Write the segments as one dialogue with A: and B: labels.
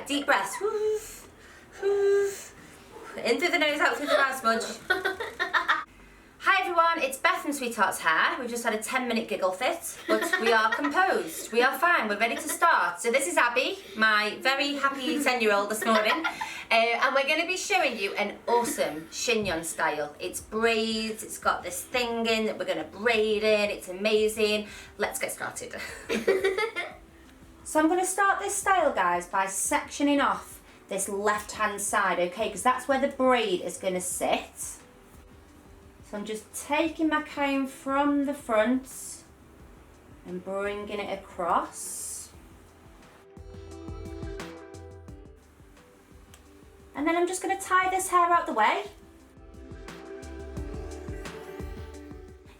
A: Right, deep breaths. In through the nose, out through the mouth, smudge. Hi everyone, it's Beth from Sweetheart's Hair. We've just had a 10-minute giggle fit, but we are composed. We are fine, we're ready to start. So this is Abby, my very happy 10-year-old this morning. And we're going to be showing you an awesome chignon style. It's braids, it's got this thing in that we're going to braid in, it's amazing. Let's get started. So I'm going to start this style, guys, by sectioning off this left-hand side, okay? Because that's where the braid is going to sit. So I'm just taking my comb from the front and bringing it across. And then I'm just going to tie this hair out the way.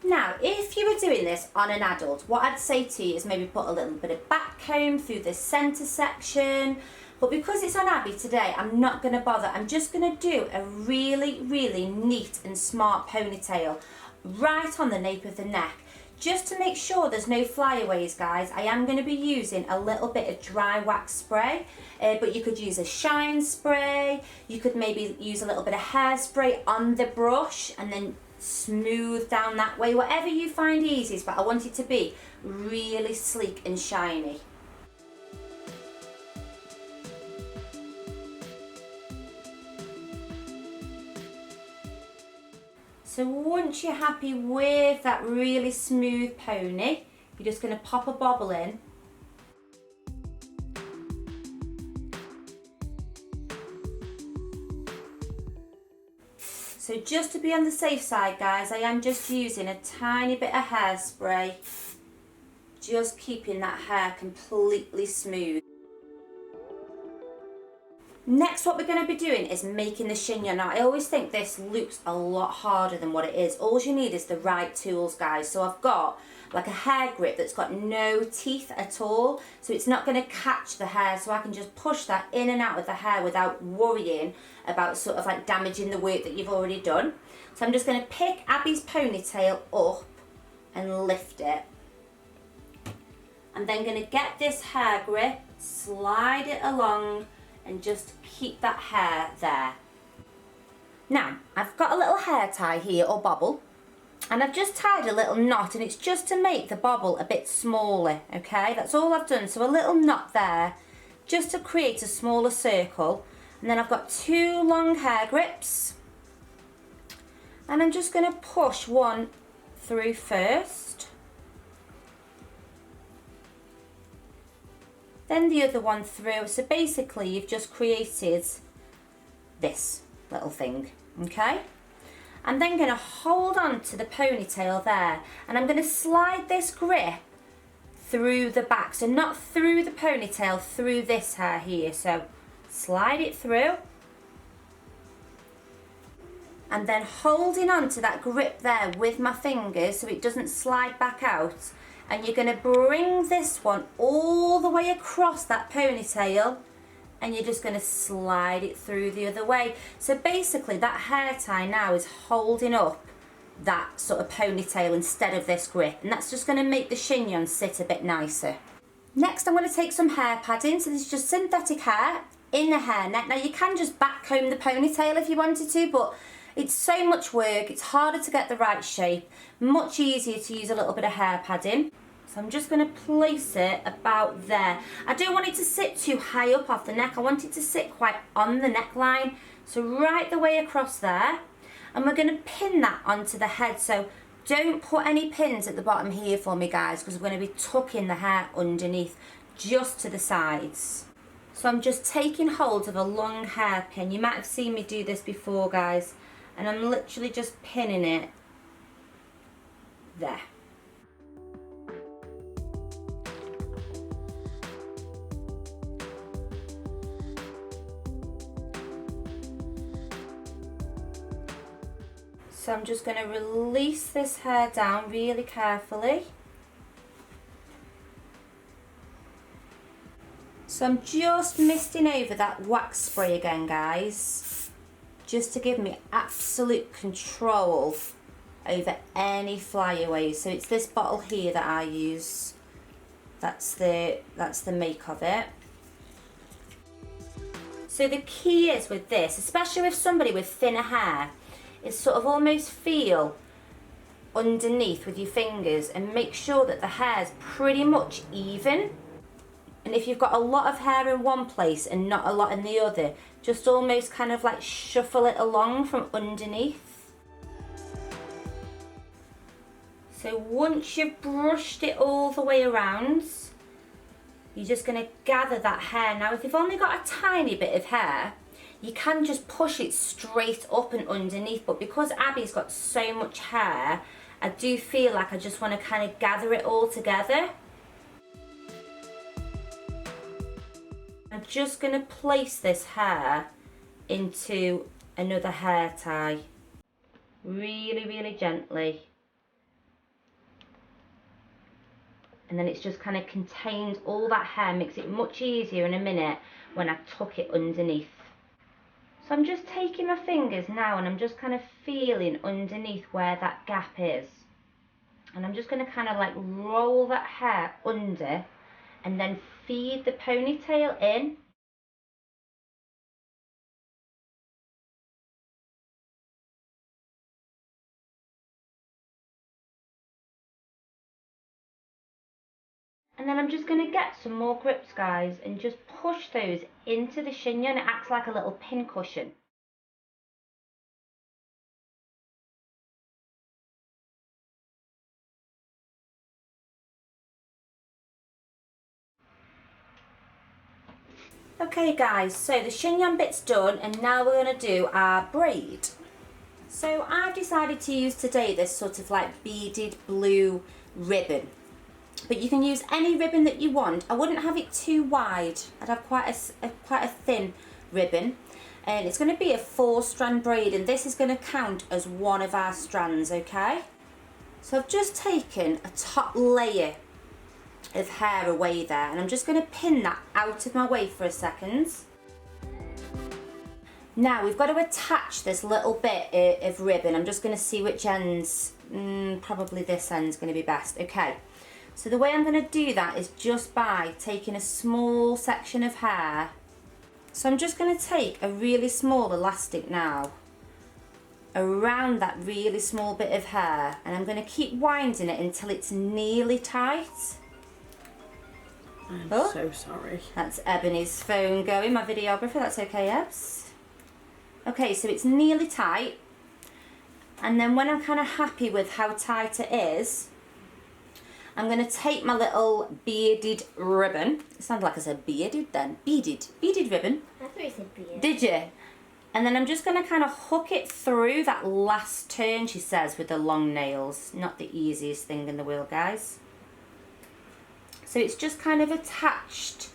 A: Now, if you were doing this on an adult, what I'd say to you is maybe put a little bit of back comb through this centre section. But because it's on Abby today, I'm not going to bother. I'm just going to do a really, really neat and smart ponytail right on the nape of the neck. Just to make sure there's no flyaways, guys, I am going to be using a little bit of dry wax spray. But you could use a shine spray. You could maybe use a little bit of hairspray on the brush and then smooth down that way. Whatever you find easiest, but I want it to be really sleek and shiny. So once you're happy with that really smooth pony, you're just going to pop a bobble in. So just to be on the safe side, guys, I am just using a tiny bit of hairspray, just keeping that hair completely smooth. Next, what we're going to be doing is making the chignon. Now, I always think this looks a lot harder than what it is. All you need is the right tools, guys. So I've got like a hair grip that's got no teeth at all. So it's not going to catch the hair. So I can just push that in and out of the hair without worrying about sort of like damaging the work that you've already done. So I'm just going to pick Abby's ponytail up and lift it. I'm then going to get this hair grip, slide it along, and just keep that hair there. Now, I've got a little hair tie here, or bobble, and I've just tied a little knot, and it's just to make the bobble a bit smaller, okay? That's all I've done, so a little knot there, just to create a smaller circle. And then I've got two long hair grips, and I'm just going to push one through first, then the other one through. So basically you've just created this little thing, okay? I'm then going to hold on to the ponytail there, and I'm going to slide this grip through the back, so not through the ponytail, through this hair here. So slide it through, and then holding on to that grip there with my fingers so it doesn't slide back out. And you're going to bring this one all the way across that ponytail, and you're just going to slide it through the other way. So basically that hair tie now is holding up that sort of ponytail instead of this grip, and that's just going to make the chignon sit a bit nicer. Next, I'm going to take some hair padding. So this is just synthetic hair in the hairnet. Now you can just back comb the ponytail if you wanted to, but it's so much work, it's harder to get the right shape, much easier to use a little bit of hair padding. So I'm just going to place it about there. I don't want it to sit too high up off the neck, I want it to sit quite on the neckline. So right the way across there, and we're going to pin that onto the head. So don't put any pins at the bottom here for me, guys, because we're going to be tucking the hair underneath, just to the sides. So I'm just taking hold of a long hairpin. You might have seen me do this before, guys. And I'm literally just pinning it there. So I'm just going to release this hair down really carefully. So I'm just misting over that wax spray again, guys, just to give me absolute control over any flyaways. So it's this bottle here that I use. That's the make of it. So the key is with this, especially with somebody with thinner hair, is sort of almost feel underneath with your fingers and make sure that the hair's pretty much even. And if you've got a lot of hair in one place and not a lot in the other, just almost kind of like shuffle it along from underneath. So once you've brushed it all the way around, you're just going to gather that hair. Now if you've only got a tiny bit of hair, you can just push it straight up and underneath, but because Abby's got so much hair, I do feel like I just want to kind of gather it all together. I'm just going to place this hair into another hair tie, really, really gently. And then it's just kind of contained all that hair, makes it much easier in a minute when I tuck it underneath. So I'm just taking my fingers now and I'm just kind of feeling underneath where that gap is. And I'm just going to kind of like roll that hair under and then feed the ponytail in. And then I'm just going to get some more grips, guys, and just push those into the chignon. It acts like a little pin cushion. Okay guys, so the chignon bit's done and now we're going to do our braid. So I've decided to use today this sort of like beaded blue ribbon. But you can use any ribbon that you want. I wouldn't have it too wide. I'd have quite a thin ribbon. And it's going to be a 4-strand braid and this is going to count as one of our strands, okay? So I've just taken a top layer of hair away there and I'm just going to pin that out of my way for a second. Now we've got to attach this little bit of ribbon. I'm just going to see which ends, probably this end's going to be best. Okay, so the way I'm going to do that is just by taking a small section of hair. So I'm just going to take a really small elastic now around that really small bit of hair and I'm going to keep winding it until it's nearly tight.
B: I'm so sorry.
A: That's Ebony's phone going, my videographer. That's okay, Ebs. Okay, so it's nearly tight. And then when I'm kind of happy with how tight it is, I'm going to take my little beaded ribbon. It sounded like I said bearded then. Beaded ribbon.
C: I thought you said beard.
A: Did you? And then I'm just going to kind of hook it through that last turn, she says, with the long nails. Not the easiest thing in the world, guys. So it's just kind of attached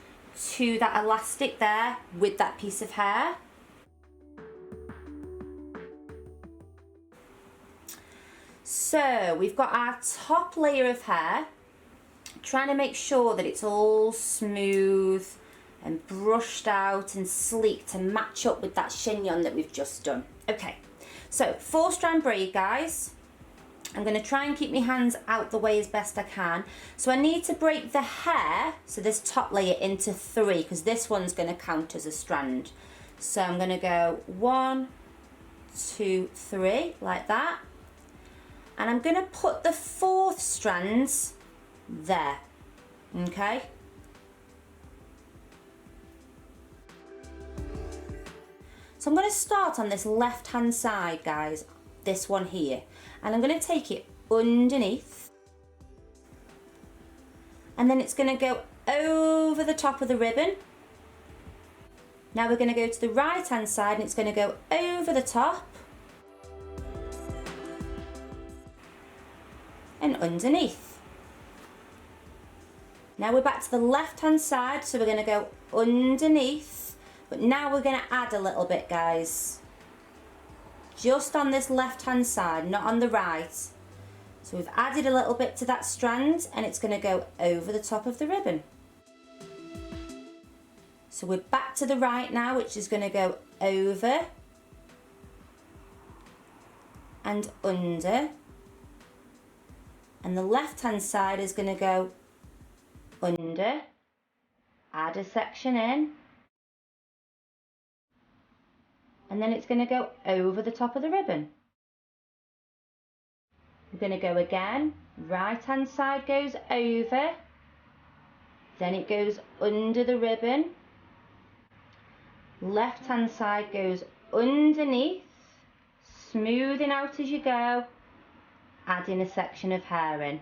A: to that elastic there with that piece of hair. So we've got our top layer of hair, trying to make sure that it's all smooth and brushed out and sleek to match up with that chignon that we've just done. Okay, so 4-strand braid, guys. I'm going to try and keep my hands out the way as best I can. So I need to break the hair, so this top layer, into 3 because this one's going to count as a strand. So I'm going to go 1, 2, 3 like that. And I'm going to put the 4th strand there. Okay? So I'm going to start on this left hand side, guys, this one here, and I'm going to take it underneath and then it's going to go over the top of the ribbon. Now we're going to go to the right hand side and it's going to go over the top and underneath. Now we're back to the left hand side, so we're going to go underneath, but now we're going to add a little bit, guys, just on this left hand side, not on the right. So we've added a little bit to that strand and it's going to go over the top of the ribbon. So we're back to the right now, which is going to go over and under, and the left hand side is going to go under, add a section in, and then it's going to go over the top of the ribbon. I'm going to go again, right hand side goes over, then it goes under the ribbon, left hand side goes underneath, smoothing out as you go, adding a section of hair in.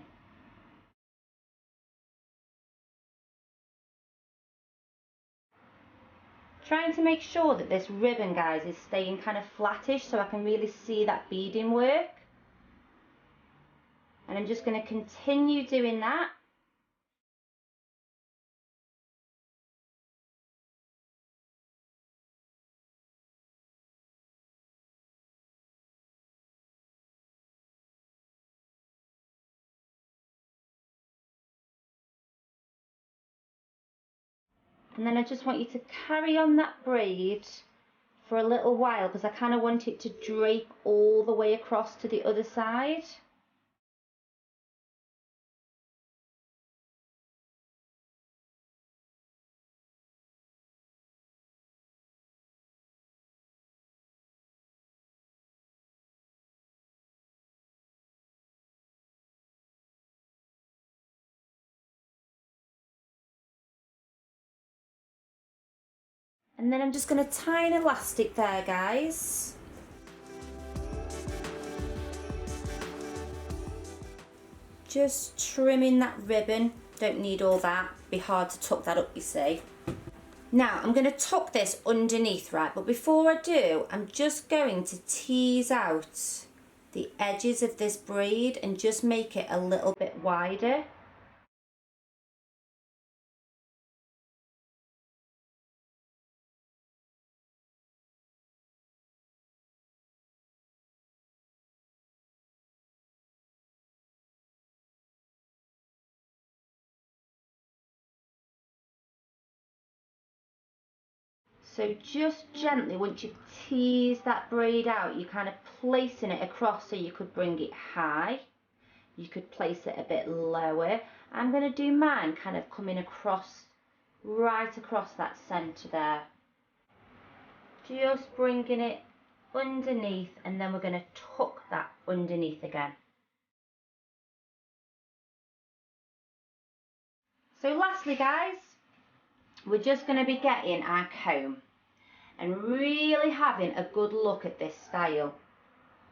A: Trying to make sure that this ribbon, guys, is staying kind of flattish so I can really see that beading work. And I'm just going to continue doing that. And then I just want you to carry on that braid for a little while because I kind of want it to drape all the way across to the other side. And then I'm just going to tie an elastic there, guys. Just trimming that ribbon, don't need all that, be hard to tuck that up, you see. Now I'm going to tuck this underneath, right, but before I do, I'm just going to tease out the edges of this braid and just make it a little bit wider. So just gently, once you've teased that braid out, you're kind of placing it across so you could bring it high. You could place it a bit lower. I'm going to do mine kind of coming across, right across that centre there. Just bringing it underneath, and then we're going to tuck that underneath again. So lastly, guys, we're just going to be getting our comb and really having a good look at this style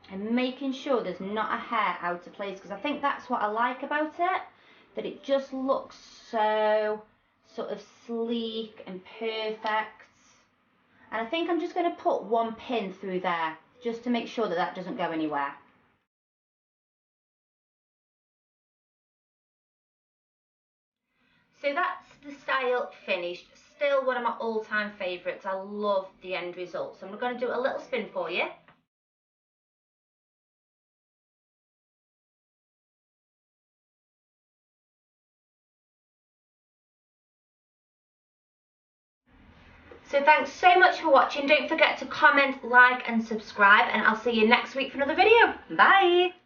A: and making sure there's not a hair out of place, because I think that's what I like about it, that it just looks so sort of sleek and perfect. And I think I'm just going to put one pin through there just to make sure that that doesn't go anywhere. So that's the style finished. Still one of my all-time favourites. I love the end result. So I'm going to do a little spin for you. So thanks so much for watching. Don't forget to comment, like and subscribe, and I'll see you next week for another video. Bye!